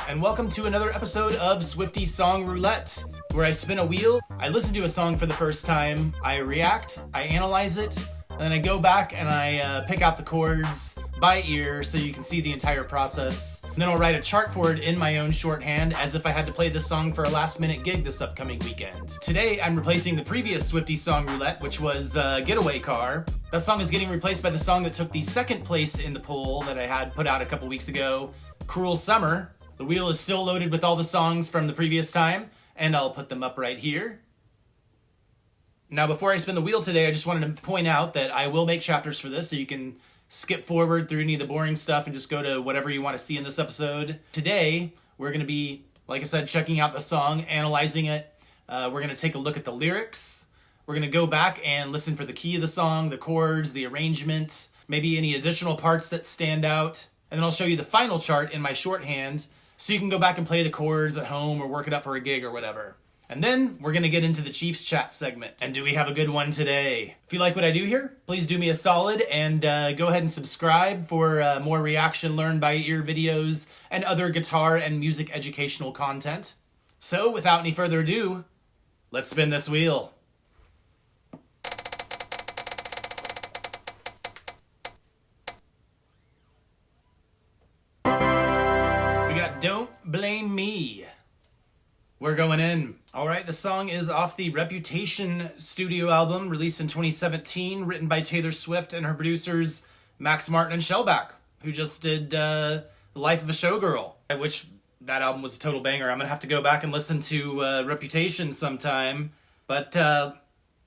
and welcome to another episode of Swifty Song Roulette, where I spin a wheel, I listen to a song for the first time, I react, I analyze it, and then I go back and I pick out the chords by ear so you can see the entire process. And then I'll write a chart for it in my own shorthand as if I had to play this song for a last-minute gig this upcoming weekend. Today, I'm replacing the previous Swifty Song Roulette, which was Getaway Car. That song is getting replaced by the song that took the second place in the poll that I had put out a couple weeks ago, Cruel Summer. The wheel is still loaded with all the songs from the previous time, and I'll put them up right here. Now, before I spin the wheel today, I just wanted to point out that I will make chapters for this, so you can skip forward through any of the boring stuff and just go to whatever you want to see in this episode. Today, we're going to be, like I said, checking out the song, analyzing it. We're going to take a look at the lyrics. We're going to go back and listen for the key of the song, the chords, the arrangement, maybe any additional parts that stand out. And then I'll show you the final chart in my shorthand, so you can go back and play the chords at home or work it up for a gig or whatever. And then we're going to get into the Chiefs chat segment. And do we have a good one today? If you like what I do here, please do me a solid and go ahead and subscribe for more reaction learn by ear videos and other guitar and music educational content. So without any further ado, let's spin this wheel. We got Don't Blame Me. We're going in. All right, the song is off the Reputation studio album released in 2017, written by Taylor Swift and her producers Max Martin and Shellback, who just did The Life of a Showgirl, which that album was a total banger. I'm going to have to go back and listen to Reputation sometime, but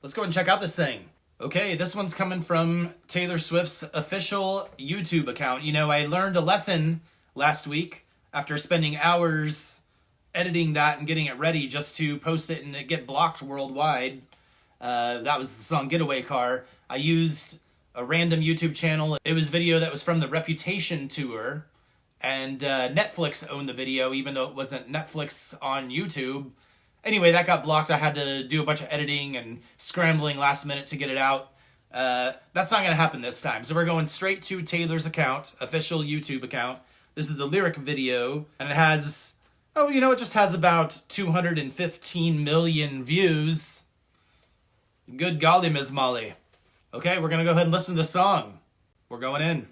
let's go and check out this thing. Okay, this one's coming from Taylor Swift's official YouTube account. You know, I learned a lesson last week after spending hours editing that and getting it ready just to post it and it get blocked worldwide. That was the song Getaway Car. I used a random YouTube channel. It was video that was from the Reputation tour, and Netflix owned the video even though it wasn't Netflix on YouTube. Anyway, that got blocked. I had to do a bunch of editing and scrambling last minute to get it out. That's not going to happen this time. So we're going straight to Taylor's account, official YouTube account. This is the lyric video, and it has, it just has about 215 million views. Good golly, Ms. Molly. Okay, we're going to go ahead and listen to the song. We're going in.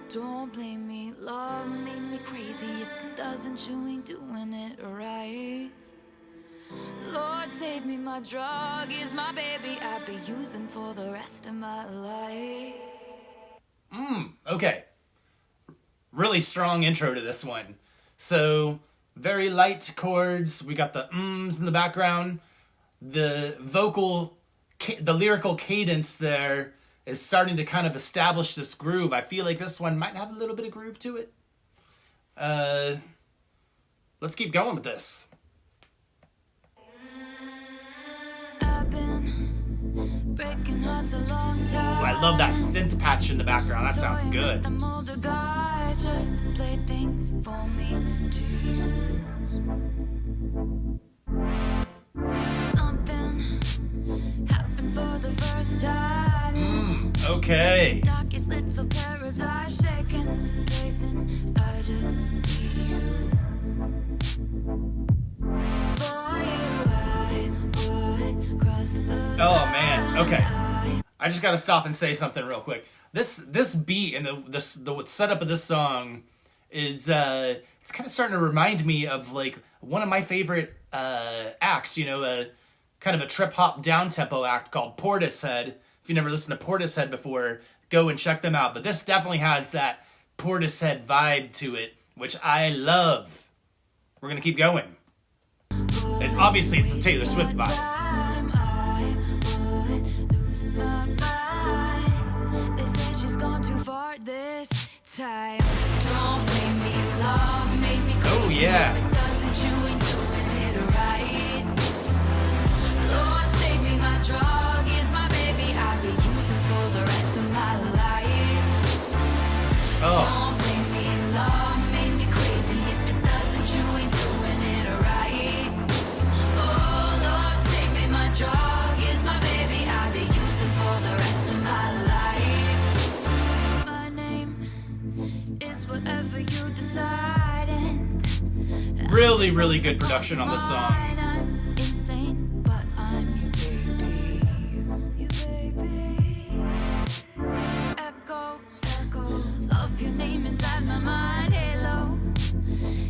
Don't blame me, love made me crazy. If it doesn't, you ain't doing it right. Lord, save me, my drug is my baby. I'll be using for the rest of my life. Okay. Really strong intro to this one. So, very light chords. We got the in the background. The lyrical cadence there is starting to kind of establish this groove. I feel like this one might have a little bit of groove to it. Let's keep going with this. I've been breaking hearts a long time. Ooh, I love that synth patch in the background. That sounds good. The older guys just play things for me to use. Something happened for the first time. Okay. Darkest little paradise shaking, pacing. I just need you. For you, I would cross the Oh man. Okay. I just gotta stop and say something real quick. This beat and the setup of this song is it's kind of starting to remind me of like one of my favorite acts. Kind of a trip hop down tempo act called Portishead. If you never listened to Portishead before, go and check them out. But this definitely has that Portishead vibe to it, which I love. We're gonna keep going. And obviously it's the Taylor Swift vibe. This time, don't blame me, love made me crazy. Oh yeah. If it doesn't, you ain't doing it right. Lord, save me, my drug is my baby. I'll be using for the rest of my life. Don't blame me, love made me crazy. If it doesn't, you ain't doing it right. Oh Lord, save me, my drug is my baby. I'll be using for the rest of my life. My name is whatever you Really, really good production on this song. I'm insane, but I'm your baby. Your baby. Echoes of your name inside my mind. Halo.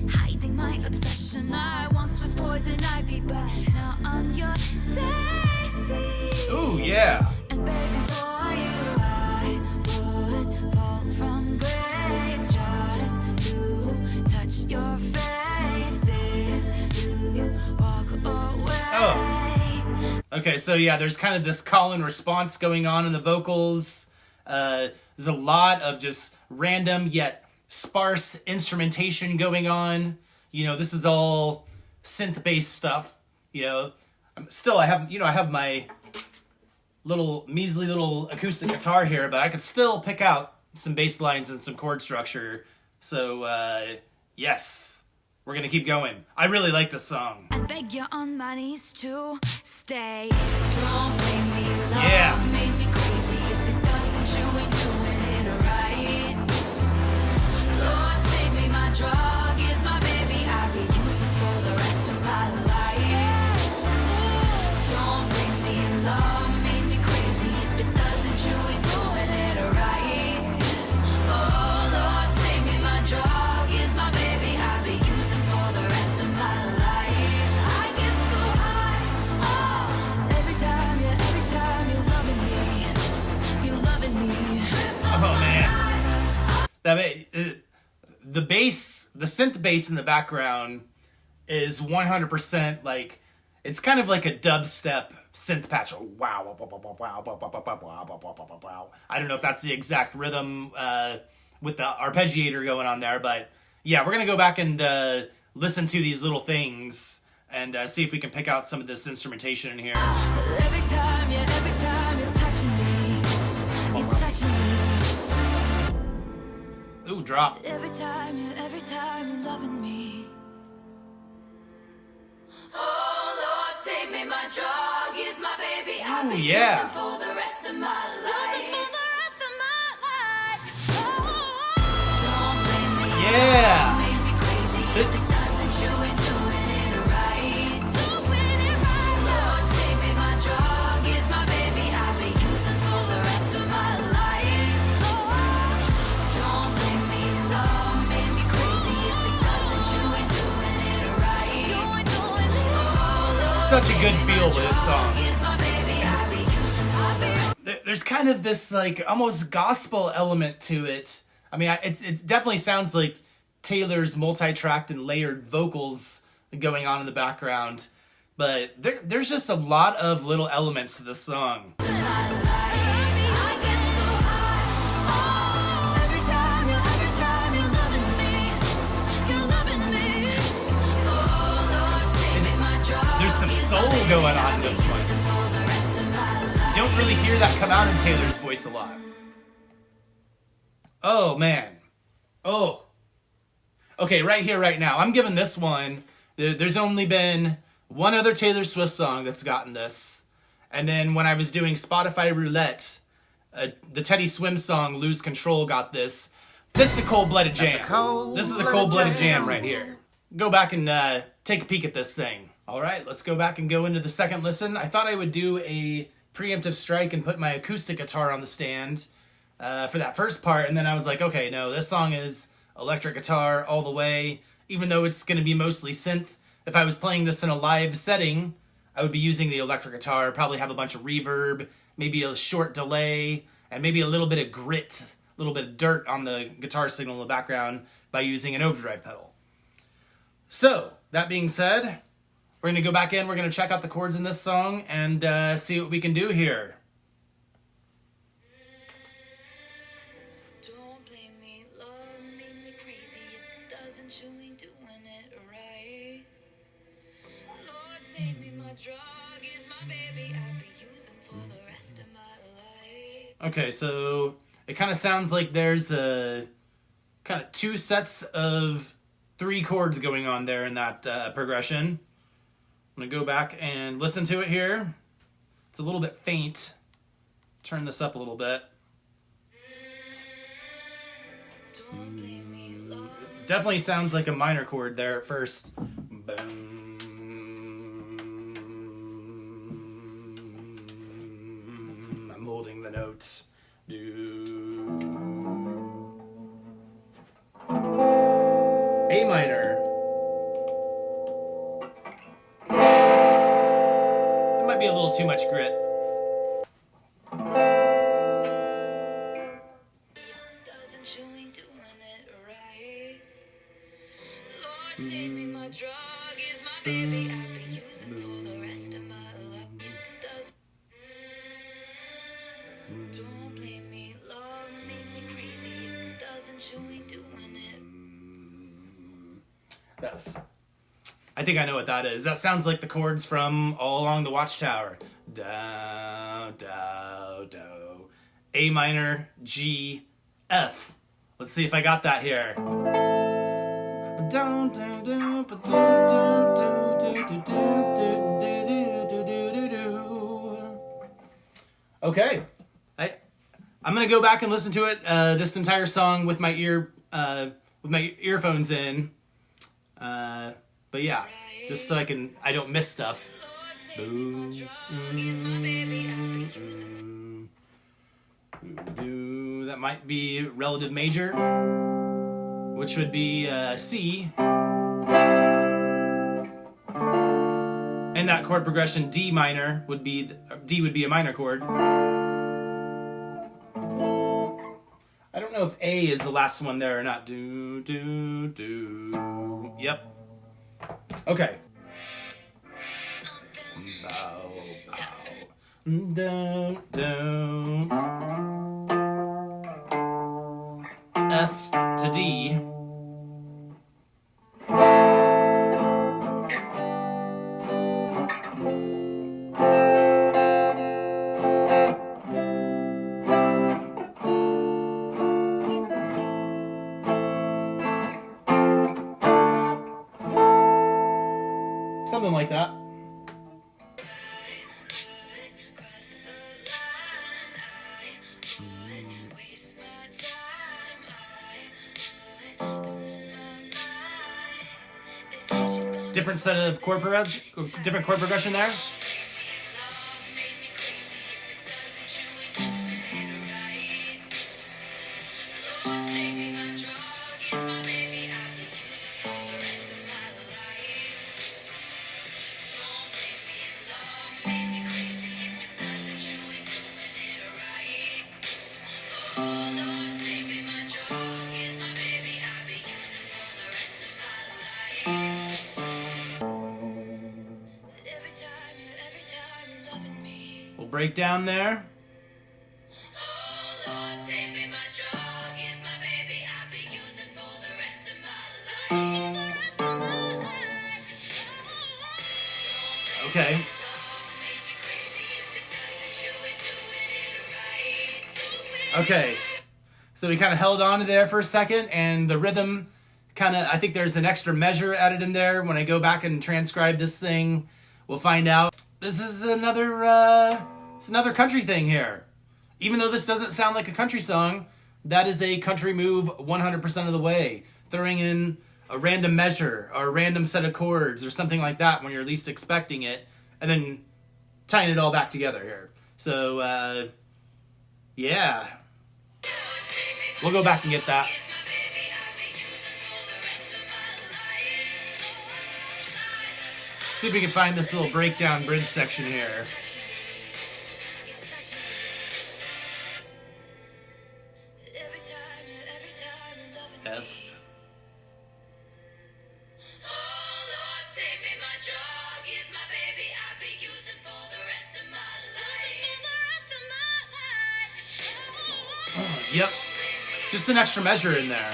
Hiding my obsession. I once was poison ivy, but now I'm your daisy. Ooh, yeah. And baby, for you, I would fall from grace just to touch your face if you walk away. Oh. Okay, so yeah, there's kind of this call and response going on in the vocals. There's a lot of just random yet sparse instrumentation going on. You know, this is all synth-based stuff. You know, I have my measly little acoustic guitar here, but I could still pick out some bass lines and some chord structure. So, yes, we're gonna keep going. I really like this song. I beg you on my knees to stay. Don't blame me, love Yeah. made me crazy. If it doesn't, you ain't doing it right. Lord, save me, my drug is my baby. I'll be using for the rest of my life. Don't blame me, love made me crazy. If it doesn't, you ain't doing it right. Oh, Lord, save me, my drug is my baby. I'll be using for the rest of my life. I get so high, oh, every time you're loving me, you're loving me. Oh man, the bass, the synth bass in the background is 100% like, it's kind of like a dubstep synth patch. Wow, wow, wow, wow, wow, wow, wow, wow, wow, wow. I don't know if that's the exact rhythm with the arpeggiator going on there, but yeah, we're gonna go back and listen to these little things and see if we can pick out some of this instrumentation in here. Every time you're touching me, you're touching me. Ooh, drop. Every time you're loving me. Oh Lord, save me, my drug is my baby. I'll Ooh, be yeah. using for the rest of my life. Don't blame me. Yeah. Made me crazy. If it doesn't, you ain't doing it right. Lord, save me, my drug is my baby. I'll be using for the rest of my life. Don't blame me, love made me crazy. If it doesn't, you ain't doing it right. Such a good feel with this song. Is my baby. I'll be using for the rest. There's kind of this like almost gospel element to it. I mean, it definitely sounds like Taylor's multi-tracked and layered vocals going on in the background, but there's just a lot of little elements to this song. There's some soul going on in this one. You don't really hear that come out in Taylor's voice a lot. Oh, man. Oh. Okay, right here, right now. I'm giving this one... There's only been one other Taylor Swift song that's gotten this. And then when I was doing Spotify Roulette, the Teddy Swim song, Lose Control, got this. This is a cold-blooded jam. This is a cold-blooded jam right here. Go back and take a peek at this thing. All right, let's go back and go into the second listen. I thought I would do a preemptive strike and put my acoustic guitar on the stand for that first part, and then I was like, okay, no, this song is electric guitar all the way, even though it's going to be mostly synth. If I was playing this in a live setting, I would be using the electric guitar, probably have a bunch of reverb, maybe a short delay, and maybe a little bit of grit, a little bit of dirt on the guitar signal in the background by using an overdrive pedal. So, that being said, we're going to go back in, we're going to check out the chords in this song, and see what we can do here. Don't blame me, love made me crazy. If it doesn't, you ain't doing it right. Lord, save me, my drug is my baby. I'll be using for the rest of my life. Okay, so it kind of sounds like there's a kind of two sets of 3 chords going on there in that progression. I'm going to go back and listen to it here. It's a little bit faint. Turn this up a little bit. Don't blame me, love Definitely sounds like a minor chord there at first. I'm holding the notes. A minor. That might be a little too much grit. Doesn't you ain't doing it right. Lord, save me, my drug is my baby. I'll be using for the rest of my life. It does. Don't blame me, love made me crazy. If it doesn't, you ain't doing it. I think I know what that is. That sounds like the chords from All Along the Watchtower. Do, do, do. A minor, G, F. Let's see if I got that here. Okay. I'm gonna go back and listen to it this entire song with my earphones in. But yeah, just so I don't miss stuff. That might be relative major, which would be C. And that chord progression D minor would be a minor chord. I don't know if A is the last one there or not. Do, do, do. Yep. Okay. Bow, bow. Do, do. F to D. Something like that. Different set of different chord progression there. We'll break down there. Okay. Okay. So we kind of held on to there for a second, and the rhythm I think there's an extra measure added in there. When I go back and transcribe this thing, we'll find out. This is another country thing here. Even though this doesn't sound like a country song, that is a country move 100% of the way. Throwing in a random measure or a random set of chords or something like that when you're least expecting it, and then tying it all back together here. So, yeah. We'll go back and get that. See if we can find this little breakdown bridge section here. F. Yep. Just an extra measure in there.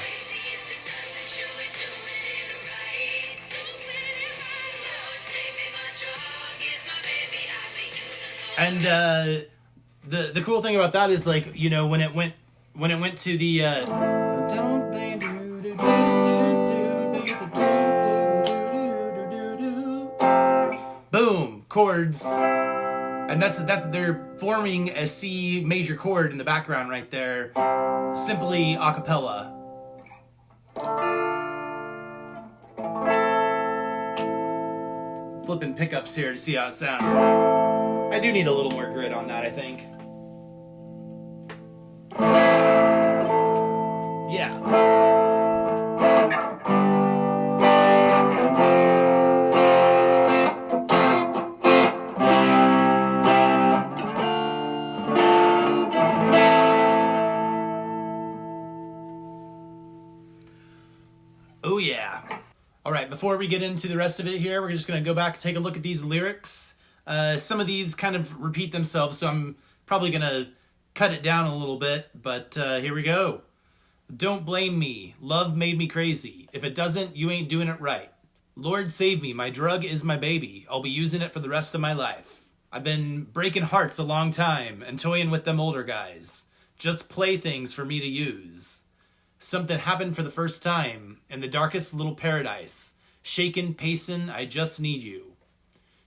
And the cool thing about that is, like, you know, when it went to the boom chords, and that's they're forming a C major chord in the background right there, simply a cappella. flipping pickups here to see how it sounds. I do need a little more grit on that, I think. Yeah. Oh yeah. All right, before we get into the rest of it here, we're just going to go back and take a look at these lyrics. Some of these kind of repeat themselves, so I'm probably going to cut it down a little bit, but here we go. Don't blame me. Love made me crazy. If it doesn't, you ain't doing it right. Lord save me. My drug is my baby. I'll be using it for the rest of my life. I've been breaking hearts a long time and toying with them older guys. Just playthings for me to use. Something happened for the first time in the darkest little paradise. Shakin', pacin', I just need you.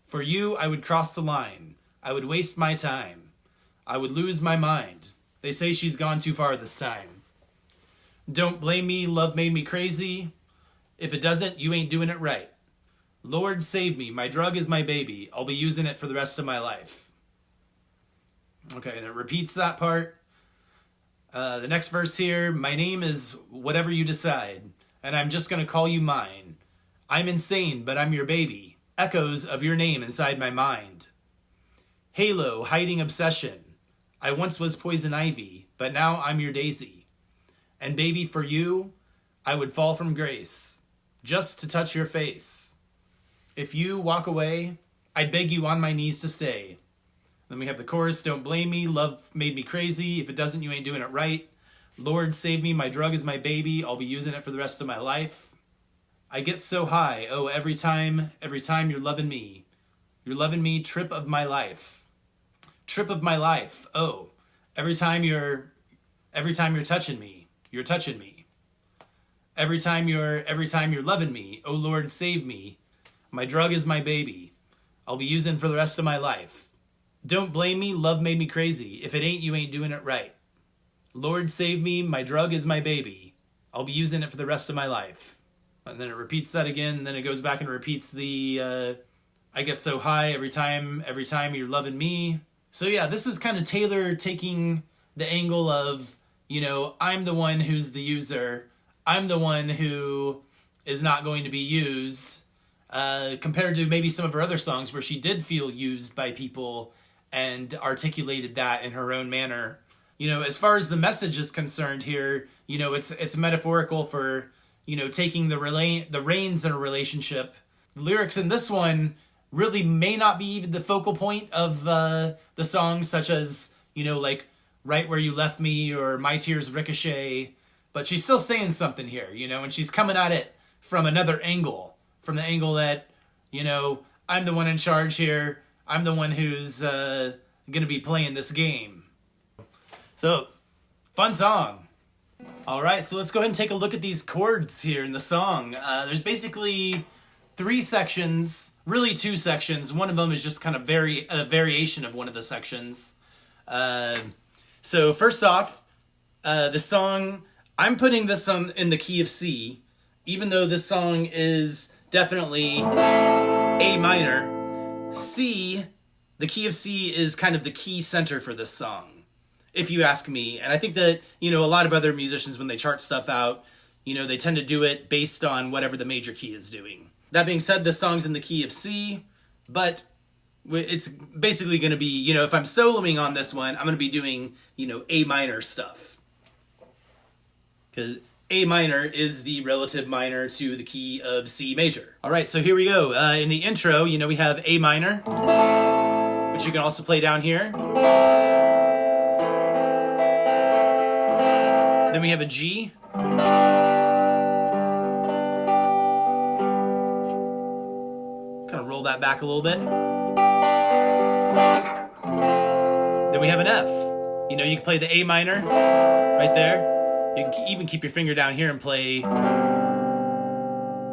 For you, I would cross the line. I would waste my time. I would lose my mind. They say she's gone too far this time. Don't blame me, love made me crazy. If it doesn't, you ain't doing it right. Lord save me, my drug is my baby. I'll be using it for the rest of my life. Okay, and it repeats that part. The next verse here, my name is whatever you decide, and I'm just going to call you mine. I'm insane, but I'm your baby. Echoes of your name inside my mind. Halo, hiding obsession. I once was poison ivy, but now I'm your daisy. And baby, for you, I would fall from grace, just to touch your face. If you walk away, I'd beg you on my knees to stay. Then we have the chorus, don't blame me, love made me crazy. If it doesn't, you ain't doing it right. Lord save me, my drug is my baby. I'll be using it for the rest of my life. I get so high, oh, every time you're loving me. You're loving me, trip of my life. Trip of my life, oh, every time you're touching me, you're touching me. Every time you're loving me, oh Lord save me. My drug is my baby. I'll be using for the rest of my life. Don't blame me, love made me crazy. If it ain't, you ain't doing it right. Lord save me, my drug is my baby. I'll be using it for the rest of my life. And then it repeats that again, and then it goes back and repeats the, I get so high every time you're loving me. So yeah, this is kind of Taylor taking the angle of, you know, I'm the one who's the user. I'm the one who is not going to be used, compared to maybe some of her other songs where she did feel used by people and articulated that in her own manner. You know, as far as the message is concerned here, you know, it's metaphorical for, you know, taking the reins in a relationship. The lyrics in this one really may not be even the focal point of the song, such as, you know, like Right Where You Left Me or My Tears Ricochet, but she's still saying something here, you know, and she's coming at it from another angle, from the angle that, you know, I'm the one in charge here. I'm the one who's going to be playing this game. So, fun song. All right, so let's go ahead and take a look at these chords here in the song. There's basically 3 sections, really 2 sections. One of them is just kind of a variation of one of the sections. So first off, the song, I'm putting this in the key of C, even though this song is definitely A minor. C, the key of C is kind of the key center for this song, if you ask me. And I think that, you know, a lot of other musicians, when they chart stuff out, you know, they tend to do it based on whatever the major key is doing. That being said, this song's in the key of C, but it's basically going to be, you know, if I'm soloing on this one, I'm going to be doing, you know, A minor stuff. Because A minor is the relative minor to the key of C major. All right, so here we go. In the intro, you know, we have A minor, which you can also play down here. Then we have a G. Kind of roll that back a little bit. Then we have an F. You know, you can play the A minor right there. You can even keep your finger down here and play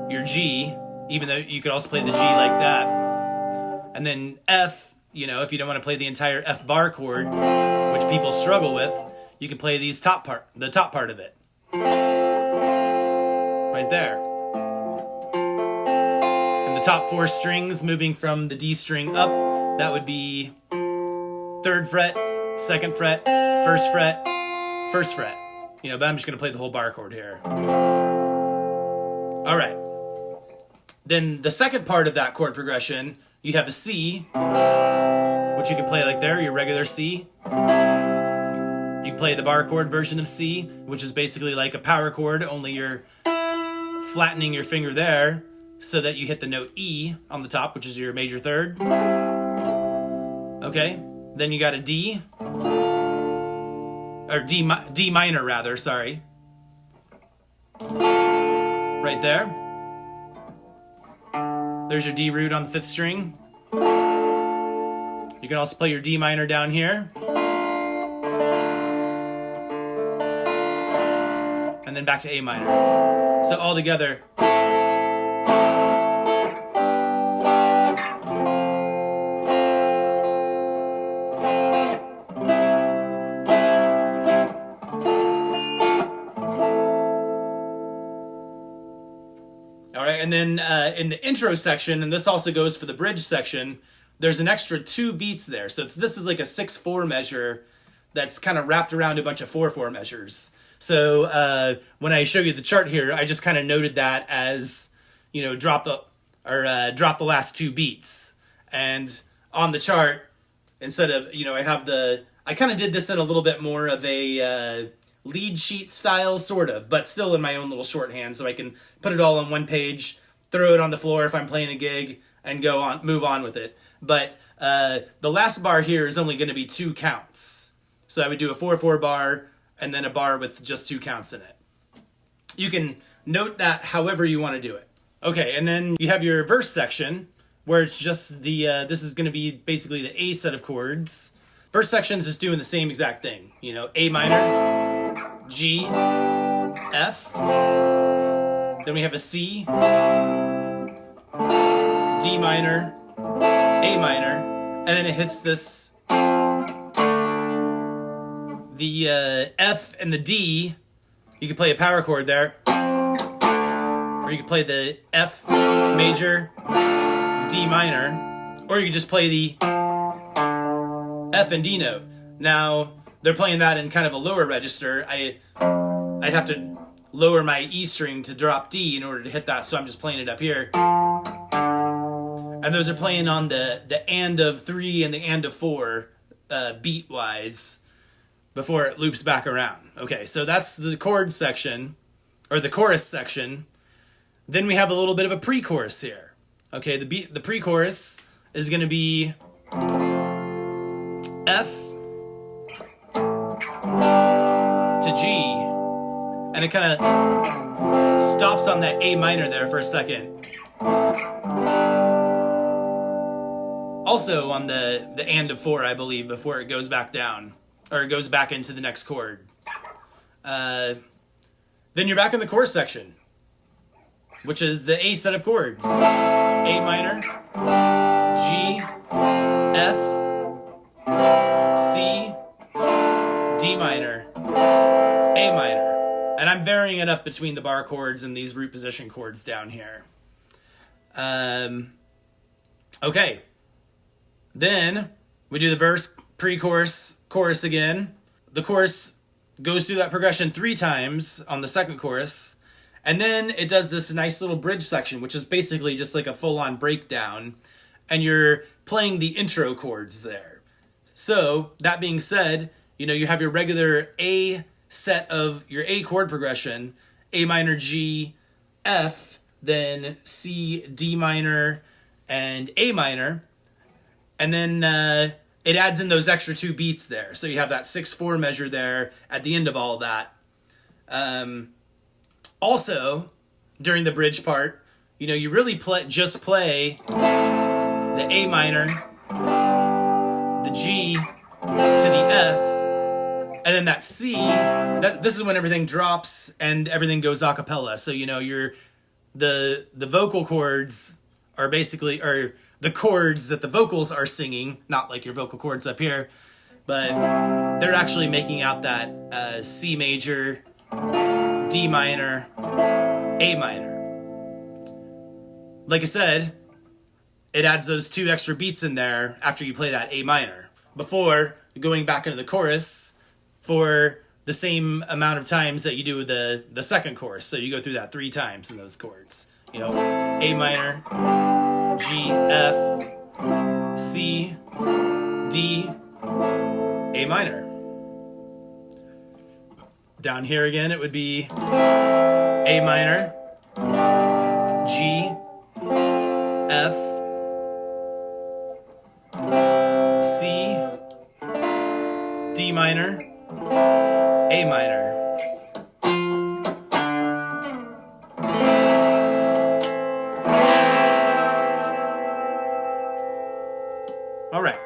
your G, even though you could also play the G like that. And then F, you know, if you don't want to play the entire F bar chord, which people struggle with, you can play the top part of it. Right there. And the top 4 strings moving from the D string up, that would be 3rd fret, 2nd fret, 1st fret, 1st fret. But I'm just going to play the whole bar chord here. All right. Then the second part of that chord progression, you have a C, which you can play like there, your regular C. You can play the bar chord version of C, which is basically like a power chord, only you're flattening your finger there so that you hit the note E on the top, which is your major third. Okay, then you got a D, or D minor rather, sorry. Right there. There's your D root on the 5th string. You can also play your D minor down here. And then back to A minor. So all together. And then in the intro section, and this also goes for the bridge section, there's an extra 2 beats there. So this is like a 6/4 measure that's kind of wrapped around a bunch of 4/4 measures. So when I show you the chart here, I just kind of noted that as, drop the last 2 beats. And on the chart, instead of, I kind of did this in a little bit more of a lead sheet style, sort of, but still in my own little shorthand, so I can put it all on one page, throw it on the floor if I'm playing a gig, and move on with it. But the last bar here is only going to be 2 counts. So I would do a 4/4 bar, and then a bar with just 2 counts in it. You can note that however you want to do it. Okay, and then you have your verse section, where it's just this is going to be basically the A set of chords. Verse section is just doing the same exact thing. A minor, G, F, then we have a C, D minor, A minor, and then it hits the F and the D. You can play a power chord there, or you can play the F major, D minor, or you can just play the F and D note. Now, they're playing that in kind of a lower register. I'd have to lower my E string to drop D in order to hit that, so I'm just playing it up here. And those are playing on the and of 3 and the and of 4 beat-wise before it loops back around. Okay, so that's the chord section, or the chorus section. Then we have a little bit of a pre-chorus here. Okay, the pre-chorus is going to be F to G, and it kind of stops on that A minor there for a second. Also on the and of 4, I believe, before it goes back down, or it goes back into the next chord. Then you're back in the chorus section, which is the A set of chords. A minor, G, F, C, D minor, A minor. And I'm varying it up between the bar chords and these root position chords down here. Okay. Then we do the verse, pre-chorus, chorus again. The chorus goes through that progression 3 times on the second chorus. And then it does this nice little bridge section, which is basically just like a full-on breakdown. And you're playing the intro chords there. So, that being said, you have your regular A set of your A chord progression, A minor, G, F, then C, D minor, and A minor. And then it adds in those extra 2 beats there. So you have that 6/4 measure there at the end of all of that. Also, during the bridge part, you really just play the A minor, the G to the F, and then that C. This is when everything drops and everything goes a cappella. So the vocal chords are basically the chords that the vocals are singing, not like your vocal chords up here, but they're actually making out that C major, D minor, A minor. Like I said, it adds those 2 extra beats in there after you play that A minor, before going back into the chorus for the same amount of times that you do the second chorus. So you go through that 3 times in those chords. You know, A minor, G, F, C, D, A minor. Down here again, it would be A minor, G, F, C, D minor, A minor. All right.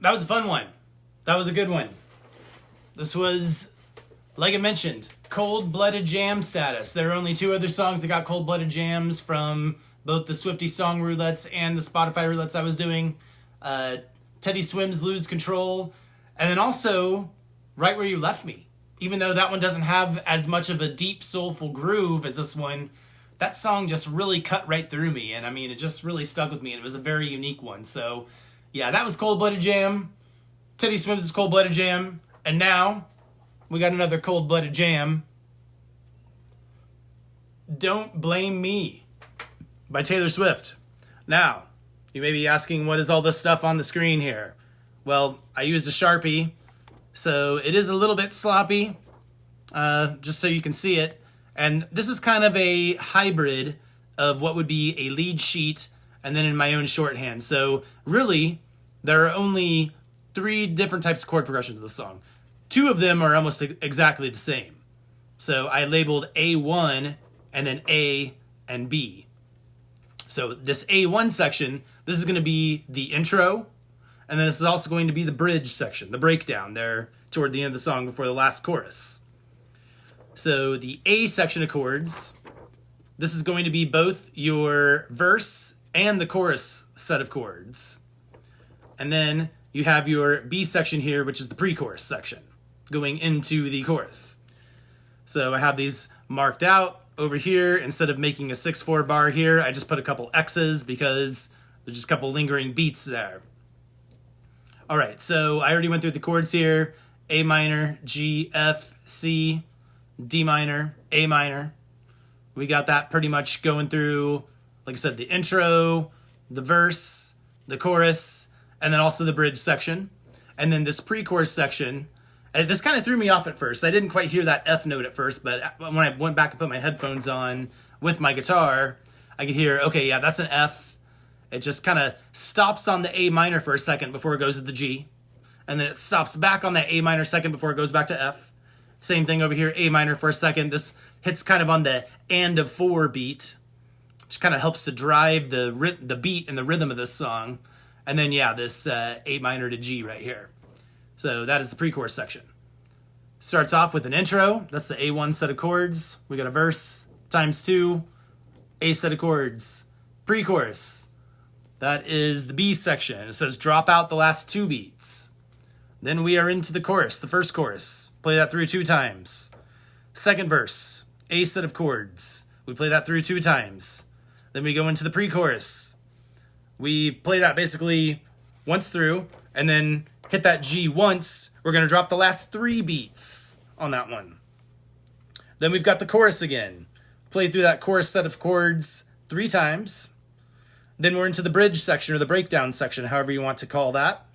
That was a fun one. That was a good one. This was, like I mentioned, cold-blooded jam status. There are only 2 other songs that got cold-blooded jams from both the Swifty Song Roulettes and the Spotify Roulettes I was doing. Teddy Swims' Lose Control. And then also, Right Where You Left Me. Even though that one doesn't have as much of a deep, soulful groove as this one, that song just really cut right through me. And I mean, it just really stuck with me. And it was a very unique one. So, yeah, that was Cold-Blooded Jam. Teddy Swims' Cold-Blooded Jam. And now, we got another Cold-Blooded Jam. Don't Blame Me by Taylor Swift. Now, you may be asking, what is all this stuff on the screen here? Well, I used a Sharpie, so it is a little bit sloppy, just so you can see it. And this is kind of a hybrid of what would be a lead sheet and then in my own shorthand. So really, there are only 3 different types of chord progressions of the song. 2 of them are almost exactly the same. So I labeled A1 and then A and B. So this A1 section, this is going to be the intro, and then this is also going to be the bridge section, the breakdown there toward the end of the song before the last chorus. So the A section of chords, this is going to be both your verse and the chorus set of chords. And then you have your B section here, which is the pre-chorus section, going into the chorus. So I have these marked out over here. Instead of making a 6/4 bar here, I just put a couple X's because there's just a couple lingering beats there. All right, so I already went through the chords here. A minor, G, F, C, D minor, A minor. We got that pretty much going through, like I said, the intro, the verse, the chorus, and then also the bridge section. And then this pre-chorus section, this kind of threw me off at first. I didn't quite hear that F note at first, but when I went back and put my headphones on with my guitar, I could hear, okay, yeah, that's an F. It just kind of stops on the A minor for a second before it goes to the G. And then it stops back on that A minor second before it goes back to F. Same thing over here, A minor for a second. This hits kind of on the and of 4 beat, which kind of helps to drive the beat and the rhythm of this song. And then, yeah, this A minor to G right here. So that is the pre-chorus section. Starts off with an intro. That's the A1 set of chords. We got a verse times 2, A set of chords. Pre-chorus. That is the B section. It says drop out the last 2 beats. Then we are into the chorus, the first chorus. Play that through 2 times. Second verse, A set of chords. We play that through 2 times. Then we go into the pre-chorus. We play that basically once through, and then hit that G once. We're going to drop the last 3 beats on that one. Then we've got the chorus again. Play through that chorus set of chords 3 times. Then we're into the bridge section or the breakdown section, however you want to call that.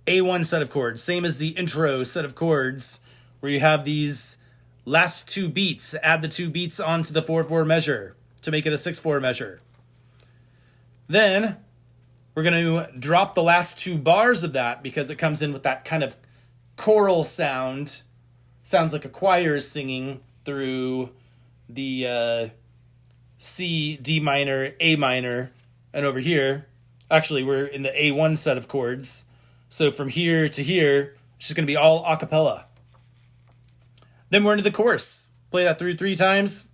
A1 set of chords, same as the intro set of chords, where you have these last 2 beats. Add the 2 beats onto the 4/4 measure to make it a 6/4 measure. Then we're going to drop the last 2 bars of that because it comes in with that kind of choral sound. Sounds like a choir is singing through the C, D minor, A minor, and over here, actually we're in the A1 set of chords. So from here to here, it's just going to be all a cappella. Then we're into the chorus. Play that through 3 times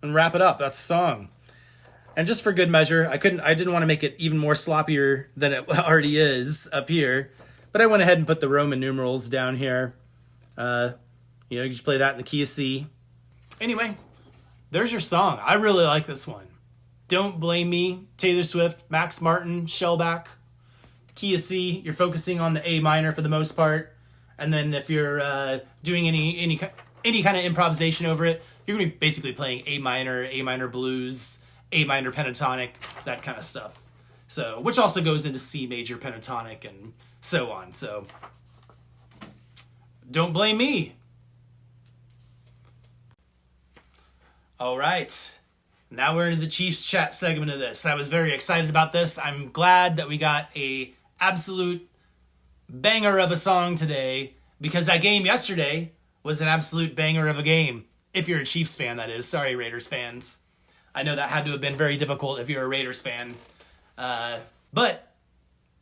and wrap it up. That's the song. And just for good measure, I didn't want to make it even more sloppier than it already is up here, but I went ahead and put the Roman numerals down here. You just play that in the key of C. Anyway, there's your song. I really like this one. Don't Blame Me, Taylor Swift, Max Martin, Shellback, key of C. You're focusing on the A minor for the most part, and then if you're doing any kind of improvisation over it, you're gonna be basically playing A minor blues, A minor pentatonic, that kind of stuff. So, which also goes into C major pentatonic and so on. So, Don't Blame Me. All right. Now we're into the Chiefs chat segment of this. I was very excited about this. I'm glad that we got a absolute banger of a song today, because that game yesterday was an absolute banger of a game. If you're a Chiefs fan, that is. Sorry, Raiders fans. I know that had to have been very difficult if you're a Raiders fan. But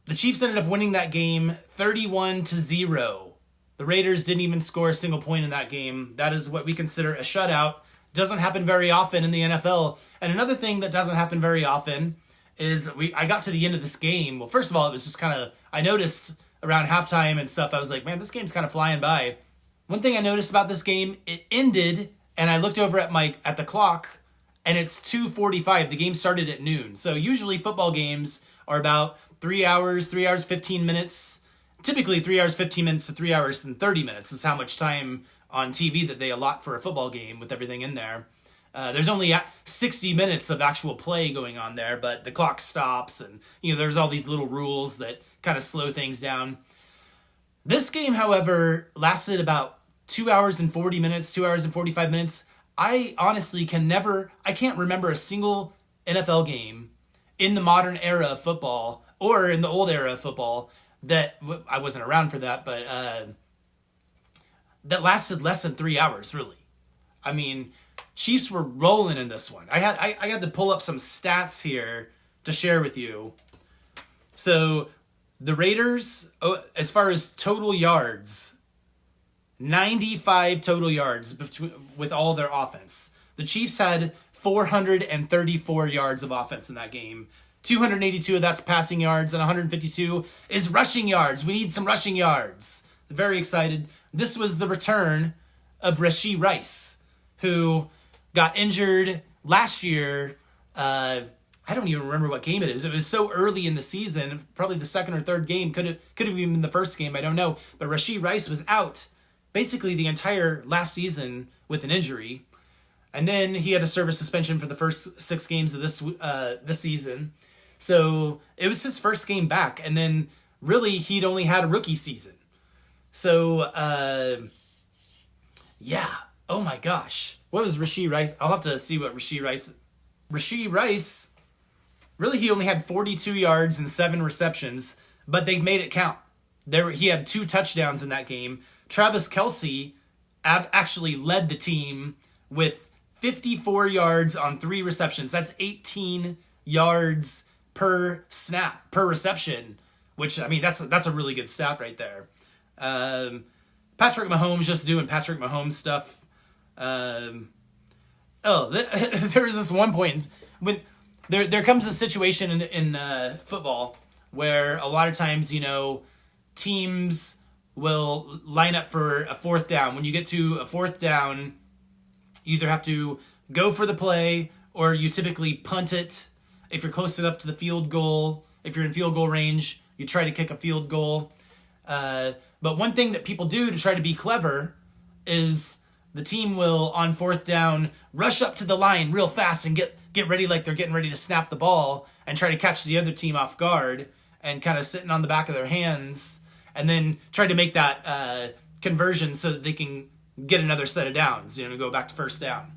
the Chiefs ended up winning that game 31-0. The Raiders didn't even score a single point in that game. That is what we consider a shutout. Doesn't happen very often in the NFL. And another thing that doesn't happen very often is I got to the end of this game. Well, first of all, it was just kind of, I noticed around halftime and stuff, I was like, man, this game's kind of flying by. One thing I noticed about this game, it ended, and I looked over at the clock, and it's 2:45. The game started at noon. So usually football games are about 3 hours, 15 minutes. Typically 3 hours, 15 minutes to 3 hours and 30 minutes is how much time on TV that they allot for a football game with everything in there. There's only 60 minutes of actual play going on there, but the clock stops, and there's all these little rules that kind of slow things down. This game, however, lasted about 2 hours and 40 minutes, 2 hours and 45 minutes. I honestly I can't remember a single NFL game in the modern era of football or in the old era of football that, I wasn't around for that, but that lasted less than 3 hours, really. I mean, Chiefs were rolling in this one. I had to pull up some stats here to share with you. So the Raiders, as far as total yards, 95 total yards with all their offense. The Chiefs had 434 yards of offense in that game. 282 of that's passing yards, and 152 is rushing yards. We need some rushing yards. Very excited. This was the return of Rashee Rice, who got injured last year. I don't even remember what game it is. It was so early in the season, probably the second or third game. Could have even been the first game. I don't know. But Rashee Rice was out basically the entire last season with an injury, and then he had to serve a suspension for the first 6 games of this season. So it was his first game back, and then really he'd only had a rookie season. So yeah. Oh my gosh. What was Rashee Rice? I'll have to see what Rashee Rice, really he only had 42 yards and 7 receptions, but they made it count. He had 2 touchdowns in that game. Travis Kelce actually led the team with 54 yards on 3 receptions. That's 18 yards per snap, per reception, which, I mean, that's a really good stat right there. Patrick Mahomes just doing Patrick Mahomes stuff. There was this one point when there comes a situation in football where a lot of times, teams will line up for a 4th down. When you get to a 4th down, you either have to go for the play or you typically punt it. If you're close enough to the field goal, if you're in field goal range, you try to kick a field goal. But one thing that people do to try to be clever is the team will, on 4th down, rush up to the line real fast and get ready like they're getting ready to snap the ball and try to catch the other team off guard and kind of sitting on the back of their hands, and then try to make that conversion so that they can get another set of downs, go back to 1st down.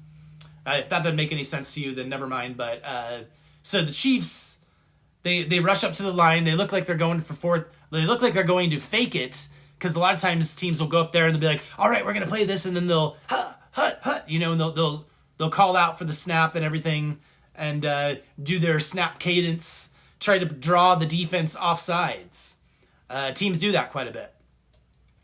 If that doesn't make any sense to you, then never mind. But so the Chiefs, they rush up to the line. They look like they're going for 4th. They look like they're going to fake it, because a lot of times teams will go up there and they'll be like, all right, we're going to play this, and then they'll hut, and they'll call out for the snap and everything, and do their snap cadence, try to draw the defense off sides. Teams do that quite a bit.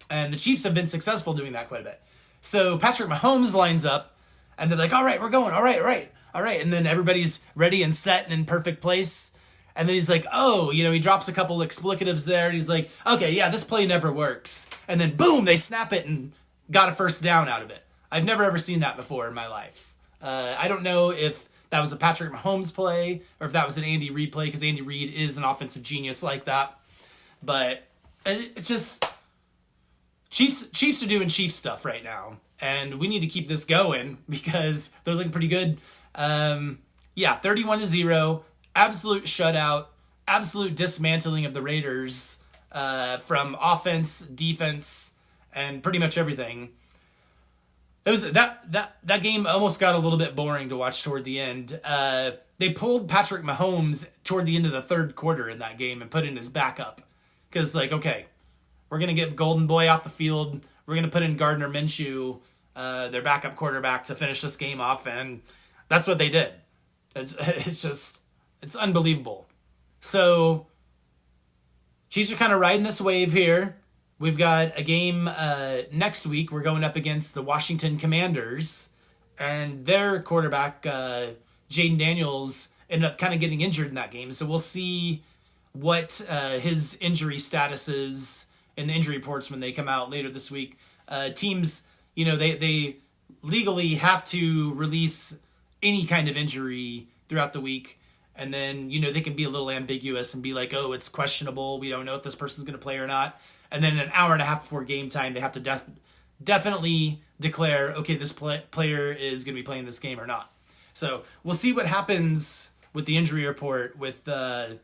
And the Chiefs have been successful doing that quite a bit. So Patrick Mahomes lines up, and they're like, all right, we're going, all right. And then everybody's ready and set and in perfect place. And then he's like, he drops a couple explicatives there. And he's like, okay, yeah, this play never works. And then boom, they snap it and got a 1st down out of it. I've never ever seen that before in my life. I don't know if that was a Patrick Mahomes play or if that was an Andy Reid play, because Andy Reid is an offensive genius like that. But it's just Chiefs are doing Chiefs stuff right now, and we need to keep this going because they're looking pretty good. 31-0, absolute shutout, absolute dismantling of the Raiders from offense, defense, and pretty much everything. It was that game almost got a little bit boring to watch toward the end. They pulled Patrick Mahomes toward the end of the third quarter in that game and put in his backup. Because, okay, we're going to get Golden Boy off the field. We're going to put in Gardner Minshew, their backup quarterback, to finish this game off. And that's what they did. It's unbelievable. So, Chiefs are kind of riding this wave here. We've got a game next week. We're going up against the Washington Commanders. And their quarterback, Jaden Daniels, ended up kind of getting injured in that game. So we'll see what his injury status is in the injury reports when they come out later this week. Teams, they legally have to release any kind of injury throughout the week. And then, they can be a little ambiguous and be like, oh, it's questionable. We don't know if this person's going to play or not. And then an hour and a half before game time, they have to definitely declare, okay, this player is going to be playing this game or not. So we'll see what happens with the injury report with the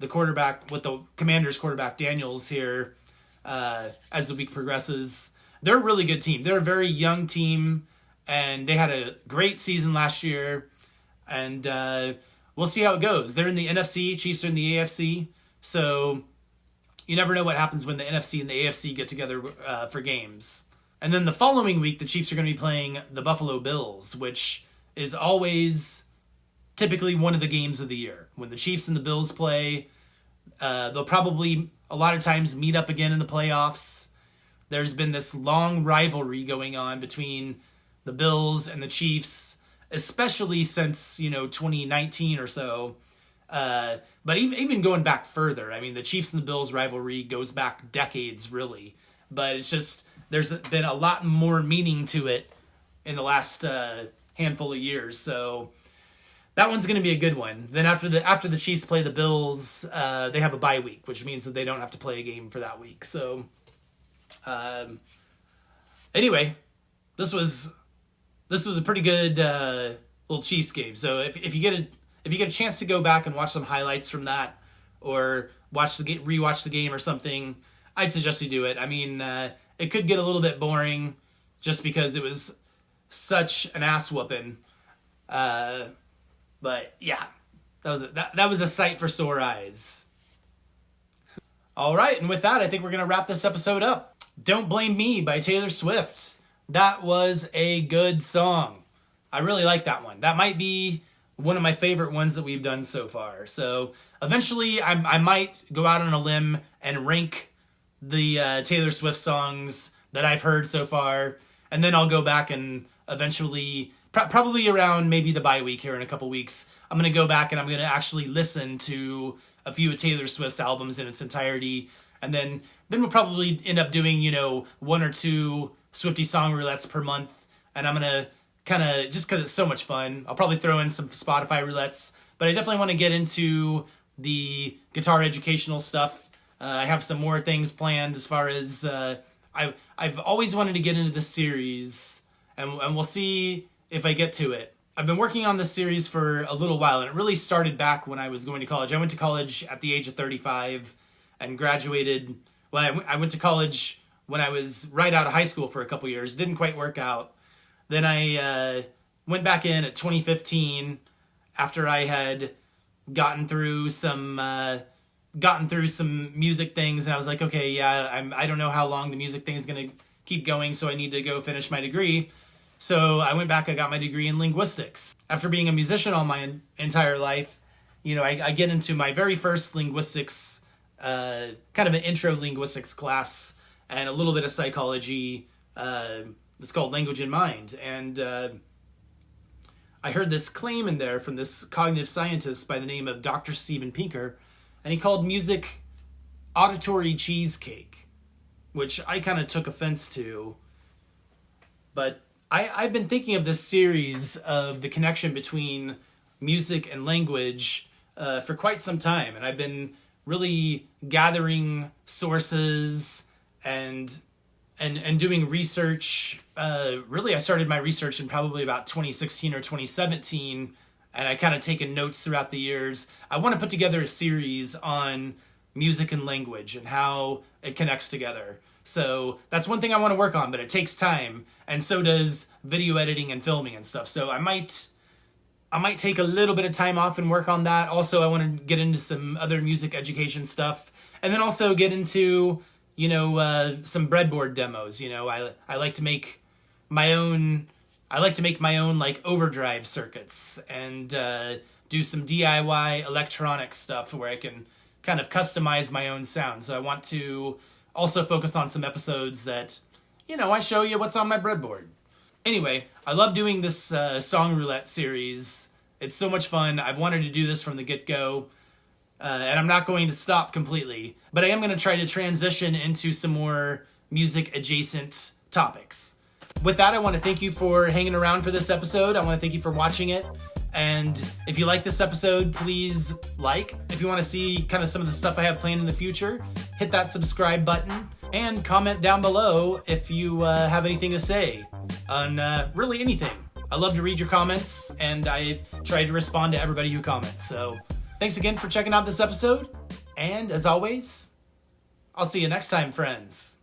quarterback, with the Commanders quarterback Daniels here as the week progresses. They're a really good team. They're a very young team, and they had a great season last year. And we'll see how it goes. They're in the NFC. Chiefs are in the AFC. So you never know what happens when the NFC and the AFC get together for games. And then the following week, the Chiefs are going to be playing the Buffalo Bills, which is always typically one of the games of the year. When the Chiefs and the Bills play, they'll probably a lot of times meet up again in the playoffs. There's been this long rivalry going on between the Bills and the Chiefs, especially since 2019 or so. But even going back further, I mean, the Chiefs and the Bills rivalry goes back decades, really. But it's just there's been a lot more meaning to it in the last handful of years. So that one's going to be a good one. Then after the Chiefs play the Bills, they have a bye week, which means that they don't have to play a game for that week. So anyway, this was a pretty good little Chiefs game. So if you get a chance to go back and watch some highlights from that, or rewatch the game or something, I'd suggest you do it. I mean, it could get a little bit boring just because it was such an ass whooping. But yeah, that was a sight for sore eyes. All right, and with that, I think we're gonna wrap this episode up. "Don't Blame Me" by Taylor Swift. That was a good song. I really like that one. That might be one of my favorite ones that we've done so far. So eventually I might go out on a limb and rank the Taylor Swift songs that I've heard so far. And then I'll go back and eventually, probably around maybe the bye week here in a couple weeks, I'm going to go back and I'm going to actually listen to a few of Taylor Swift's albums in its entirety. And then we'll probably end up doing, one or two Swiftie song roulettes per month. And I'm going to kind of, just because it's so much fun, I'll probably throw in some Spotify roulettes. But I definitely want to get into the guitar educational stuff. I have some more things planned as far as I've always wanted to get into this series, and we'll see if I get to it. I've been working on this series for a little while, and it really started back when I was going to college. I went to college at the age of 35 and graduated. Well, I went to college when I was right out of high school for a couple years. Didn't quite work out. Then I went back in at 2015 after I had gotten through some music things, and I was like, okay, yeah, I don't know how long the music thing is going to keep going, so I need to go finish my degree. So I went back, I got my degree in linguistics. After being a musician all my entire life, I get into my very first linguistics, kind of an intro linguistics class, and a little bit of psychology. It's called Language and Mind. And I heard this claim in there from this cognitive scientist by the name of Dr. Steven Pinker, and he called music auditory cheesecake, which I kind of took offense to. But I've been thinking of this series of the connection between music and language for quite some time, and I've been really gathering sources and doing research. Really, I started my research in probably about 2016 or 2017, and I kind of taken notes throughout the years. I want to put together a series on music and language and how it connects together. So that's one thing I want to work on, but it takes time, and so does video editing and filming and stuff. So I might take a little bit of time off and work on that. Also, I want to get into some other music education stuff, and then also get into, some breadboard demos. I like to make my own. I like to make my own like overdrive circuits and do some DIY electronic stuff where I can kind of customize my own sound. So I want to also focus on some episodes that, I show you what's on my breadboard. Anyway, I love doing this song roulette series. It's so much fun. I've wanted to do this from the get-go, and I'm not going to stop completely. But I am going to try to transition into some more music-adjacent topics. With that, I want to thank you for hanging around for this episode. I want to thank you for watching it. And if you like this episode, please like. If you want to see kind of some of the stuff I have planned in the future, hit that subscribe button and comment down below if you have anything to say on really anything. I love to read your comments, and I try to respond to everybody who comments. So thanks again for checking out this episode. And as always, I'll see you next time, friends.